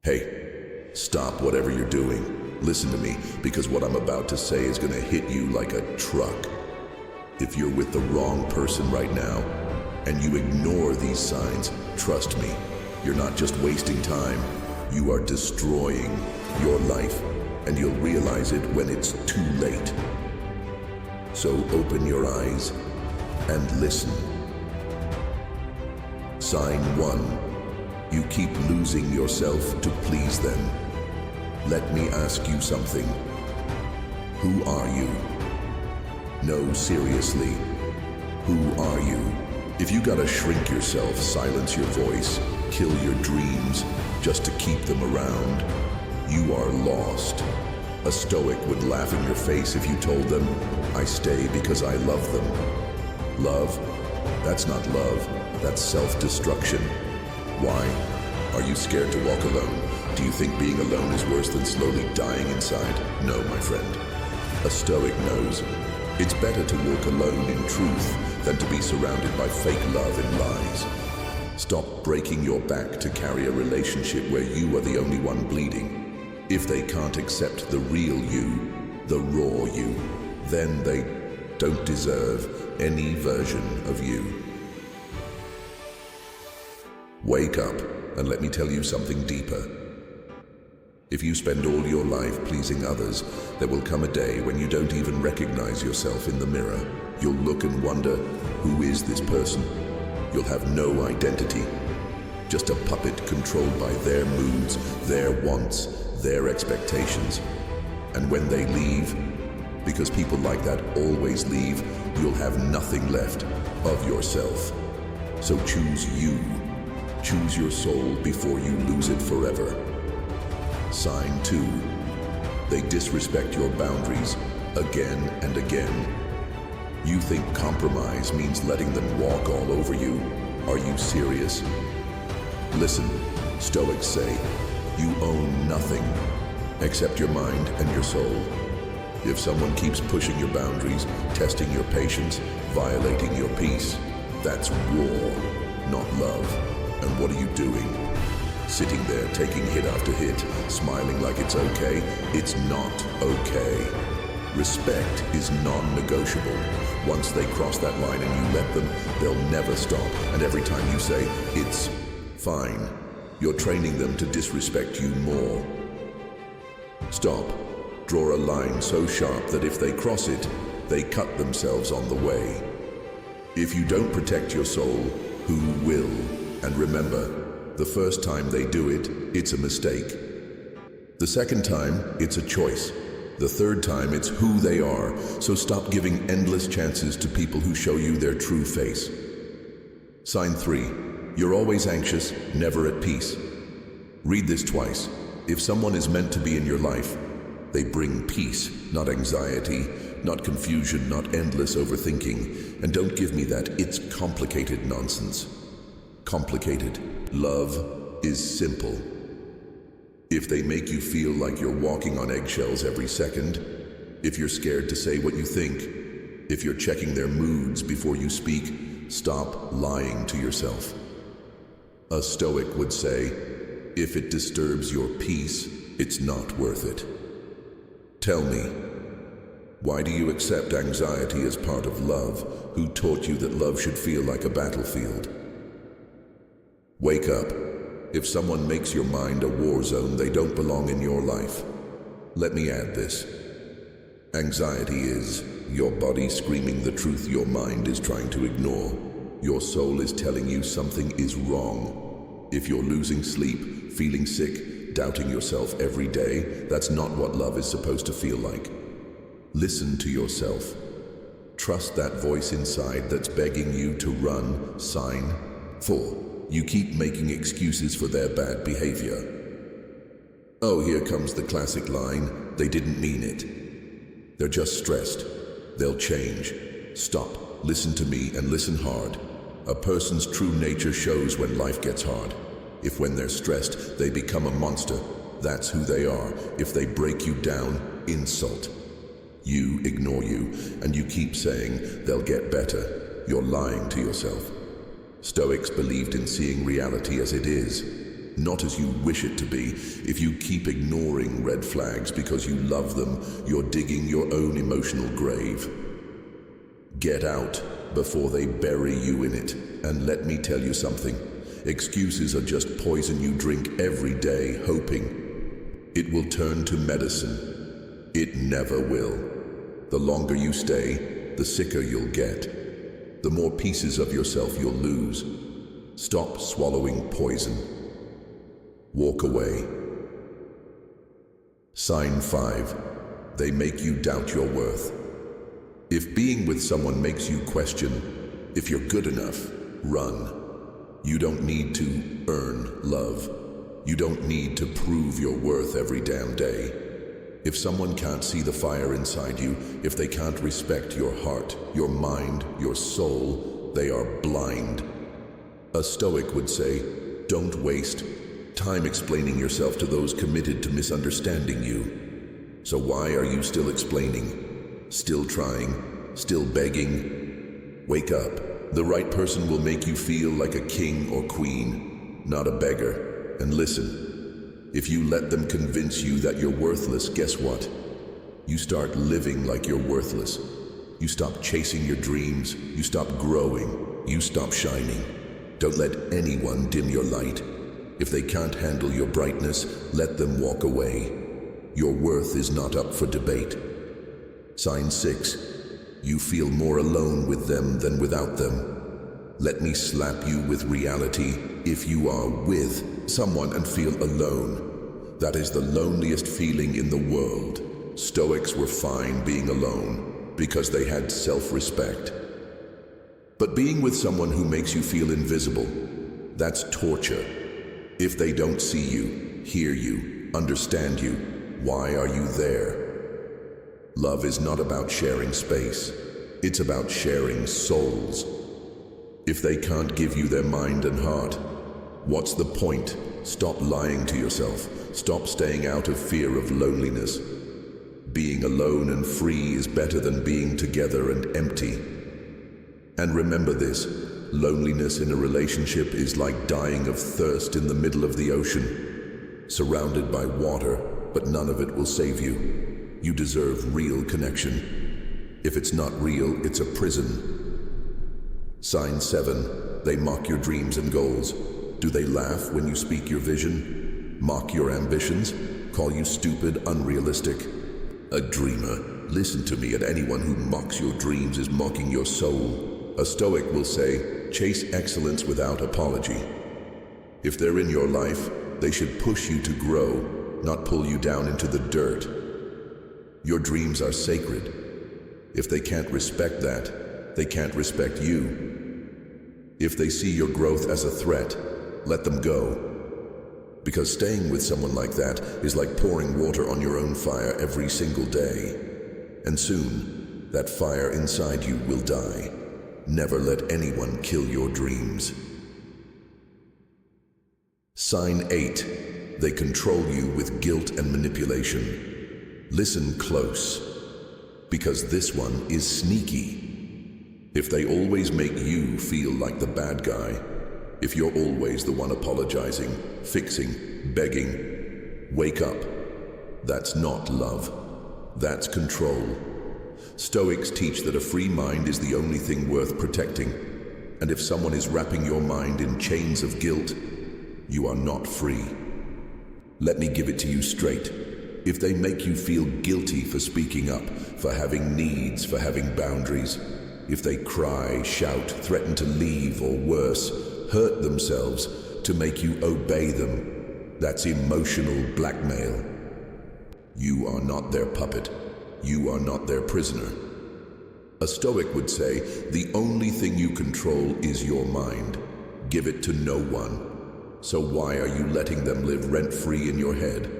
Hey, stop whatever you're doing. Listen to me, because what I'm about to say is gonna hit you like a truck. If you're with the wrong person right now, and you ignore these signs, trust me, you're not just wasting time, you are destroying your life, and you'll realize it when it's too late. So open your eyes and listen. Sign 1. You keep losing yourself to please them. Let me ask you something. Who are you? No, seriously, who are you? If you gotta shrink yourself, silence your voice, kill your dreams just to keep them around, you are lost. A Stoic would laugh in your face if you told them, I stay because I love them. Love? That's not love, that's self-destruction. Why? Are you scared to walk alone? Do you think being alone is worse than slowly dying inside? No, my friend. A Stoic knows it's better to walk alone in truth than to be surrounded by fake love and lies. Stop breaking your back to carry a relationship where you are the only one bleeding. If they can't accept the real you, the raw you, then they don't deserve any version of you. Wake up and let me tell you something deeper. If you spend all your life pleasing others, there will come a day when you don't even recognize yourself in the mirror. You'll look and wonder, who is this person? You'll have no identity, just a puppet controlled by their moods, their wants, their expectations. And when they leave, because people like that always leave, you'll have nothing left of yourself. So choose you. Choose your soul before you lose it forever. Sign 2. They disrespect your boundaries again and again. You think compromise means letting them walk all over you? Are you serious? Listen, Stoics say, you own nothing except your mind and your soul. If someone keeps pushing your boundaries, testing your patience, violating your peace, that's war, not love. And what are you doing? Sitting there taking hit after hit, smiling like it's okay? It's not okay. Respect is non-negotiable. Once they cross that line and you let them, they'll never stop. And every time you say, it's fine, you're training them to disrespect you more. Stop. Draw a line so sharp that if they cross it, they cut themselves on the way. If you don't protect your soul, who will? And remember, the first time they do it, it's a mistake. The second time, it's a choice. The third time, it's who they are. So stop giving endless chances to people who show you their true face. Sign 3. You're always anxious, never at peace. Read this twice. If someone is meant to be in your life, they bring peace, not anxiety, not confusion, not endless overthinking. And don't give me that it's complicated nonsense. Complicated. Love is simple. If they make you feel like you're walking on eggshells every second, if you're scared to say what you think, if you're checking their moods before you speak, stop lying to yourself. A Stoic would say, if it disturbs your peace, it's not worth it. Tell me, why do you accept anxiety as part of love? Who taught you that love should feel like a battlefield? Wake up. If someone makes your mind a war zone, they don't belong in your life. Let me add this. Anxiety is your body screaming the truth your mind is trying to ignore. Your soul is telling you something is wrong. If you're losing sleep, feeling sick, doubting yourself every day, that's not what love is supposed to feel like. Listen to yourself. Trust that voice inside that's begging you to run. Sign 4. You keep making excuses for their bad behavior. Oh, here comes the classic line, they didn't mean it. They're just stressed. They'll change. Stop. Listen to me and listen hard. A person's true nature shows when life gets hard. If when they're stressed, they become a monster, that's who they are. If they break you down, insult. You ignore you, and you keep saying they'll get better. You're lying to yourself. Stoics believed in seeing reality as it is. not as you wish it to be. If you keep ignoring red flags because you love them, you're digging your own emotional grave. Get out before they bury you in it. And let me tell you something. Excuses are just poison you drink every day, hoping it will turn to medicine. It never will. The longer you stay, the sicker you'll get. The more pieces of yourself you'll lose. Stop swallowing poison. Walk away. Sign 5. They make you doubt your worth. If being with someone makes you question if you're good enough, run. You don't need to earn love. You don't need to prove your worth every damn day. If someone can't see the fire inside you, if they can't respect your heart, your mind, your soul, they are blind. A Stoic would say, don't waste time explaining yourself to those committed to misunderstanding you. So why are you still explaining? Still trying? Still begging? Wake up. The right person will make you feel like a king or queen, not a beggar. And listen, if you let them convince you that you're worthless, guess what? You start living like you're worthless. You stop chasing your dreams. You stop growing. You stop shining. Don't let anyone dim your light. If they can't handle your brightness, let them walk away. Your worth is not up for debate. Sign 6. You feel more alone with them than without them. Let me slap you with reality. If you are with someone and feel alone, that is the loneliest feeling in the world. Stoics were fine being alone because they had self-respect. But being with someone who makes you feel invisible, that's torture. If they don't see you, hear you, understand you, why are you there? Love is not about sharing space. It's about sharing souls. If they can't give you their mind and heart, what's the point? Stop lying to yourself. Stop staying out of fear of loneliness. Being alone and free is better than being together and empty. And remember this, loneliness in a relationship is like dying of thirst in the middle of the ocean, surrounded by water, but none of it will save you. You deserve real connection. If it's not real, it's a prison. Sign 7. They mock your dreams and goals. Do they laugh when you speak your vision? Mock your ambitions? Call you stupid, unrealistic? A dreamer. Listen to me, and anyone who mocks your dreams is mocking your soul. A Stoic will say, chase excellence without apology. If they're in your life, they should push you to grow, not pull you down into the dirt. Your dreams are sacred. If they can't respect that, they can't respect you. If they see your growth as a threat, let them go. Because staying with someone like that is like pouring water on your own fire every single day. And soon, that fire inside you will die. Never let anyone kill your dreams. Sign 8. They control you with guilt and manipulation. Listen close, because this one is sneaky. If they always make you feel like the bad guy, if you're always the one apologizing, fixing, begging, wake up. That's not love. That's control. Stoics teach that a free mind is the only thing worth protecting. And if someone is wrapping your mind in chains of guilt, you are not free. Let me give it to you straight. If they make you feel guilty for speaking up, for having needs, for having boundaries, if they cry, shout, threaten to leave, or worse, hurt themselves to make you obey them, that's emotional blackmail. You are not their puppet. You are not their prisoner. A Stoic would say, the only thing you control is your mind. Give it to no one. So why are you letting them live rent-free in your head?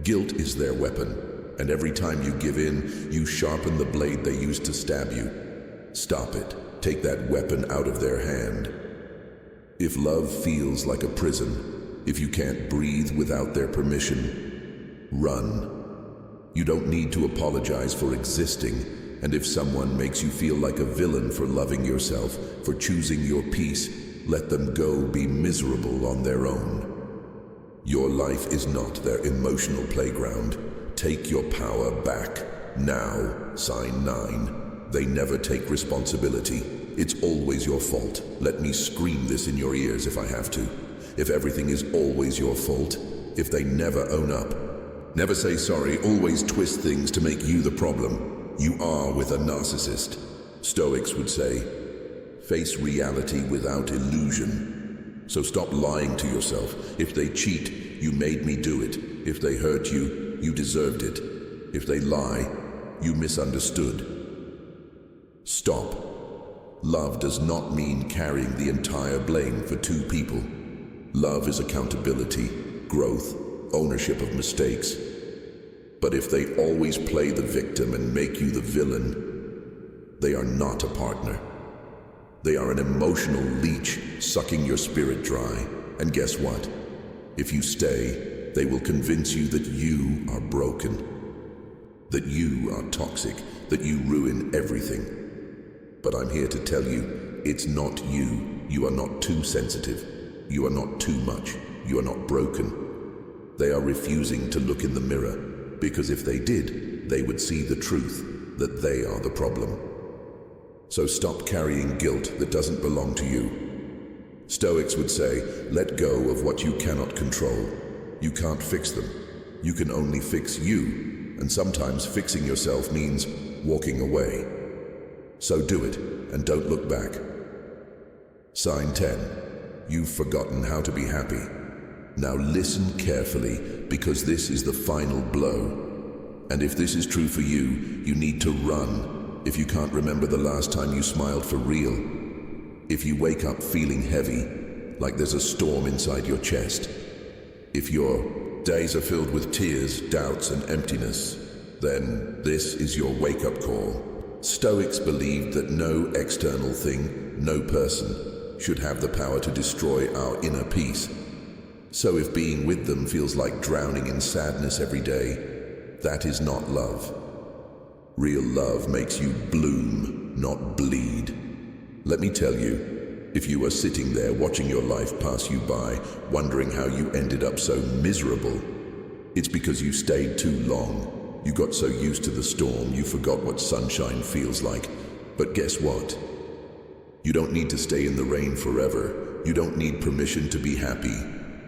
Guilt is their weapon, and every time you give in, you sharpen the blade they used to stab you. Stop it. Take that weapon out of their hand. If love feels like a prison, if you can't breathe without their permission, run. You don't need to apologize for existing, and if someone makes you feel like a villain for loving yourself, for choosing your peace, let them go be miserable on their own. Your life is not their emotional playground. Take your power back. Now, sign 9. They never take responsibility. It's always your fault. Let me scream this in your ears if I have to. If everything is always your fault, if they never own up, never say sorry, always twist things to make you the problem, you are with a narcissist. Stoics would say, face reality without illusion. So stop lying to yourself. If they cheat, you made me do it. If they hurt you, you deserved it. If they lie, you misunderstood. Stop. Love does not mean carrying the entire blame for two people. Love is accountability, growth, ownership of mistakes. But if they always play the victim and make you the villain, they are not a partner. They are an emotional leech sucking your spirit dry. And guess what? If you stay, they will convince you that you are broken, that you are toxic, that you ruin everything. But I'm here to tell you, it's not you. You are not too sensitive. You are not too much. You are not broken. They are refusing to look in the mirror, because if they did, they would see the truth, that they are the problem. So stop carrying guilt that doesn't belong to you. Stoics would say, let go of what you cannot control. You can't fix them. You can only fix you, and sometimes fixing yourself means walking away. So do it, and don't look back. Sign 10. You've forgotten how to be happy. Now listen carefully, because this is the final blow. And if this is true for you, you need to run. If you can't remember the last time you smiled for real, if you wake up feeling heavy, like there's a storm inside your chest, if your days are filled with tears, doubts, and emptiness, then this is your wake-up call. Stoics believed that no external thing, no person, should have the power to destroy our inner peace. So if being with them feels like drowning in sadness every day, that is not love. Real love makes you bloom, not bleed. Let me tell you, if you are sitting there watching your life pass you by, wondering how you ended up so miserable, it's because you stayed too long. You got so used to the storm, you forgot what sunshine feels like. But guess what? You don't need to stay in the rain forever. You don't need permission to be happy.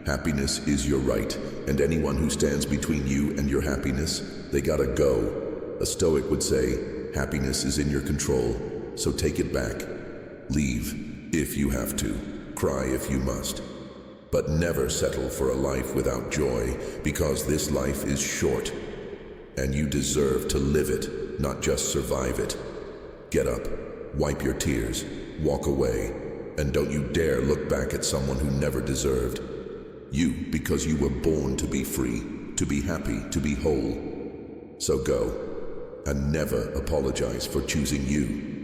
Happiness is your right, and anyone who stands between you and your happiness, they gotta go. A Stoic would say, happiness is in your control, so take it back. Leave if you have to. Cry if you must. But never settle for a life without joy, because this life is short. And you deserve to live it, not just survive it. Get up, wipe your tears, walk away, and don't you dare look back at someone who never deserved you, because you were born to be free, to be happy, to be whole. So go, and never apologize for choosing you.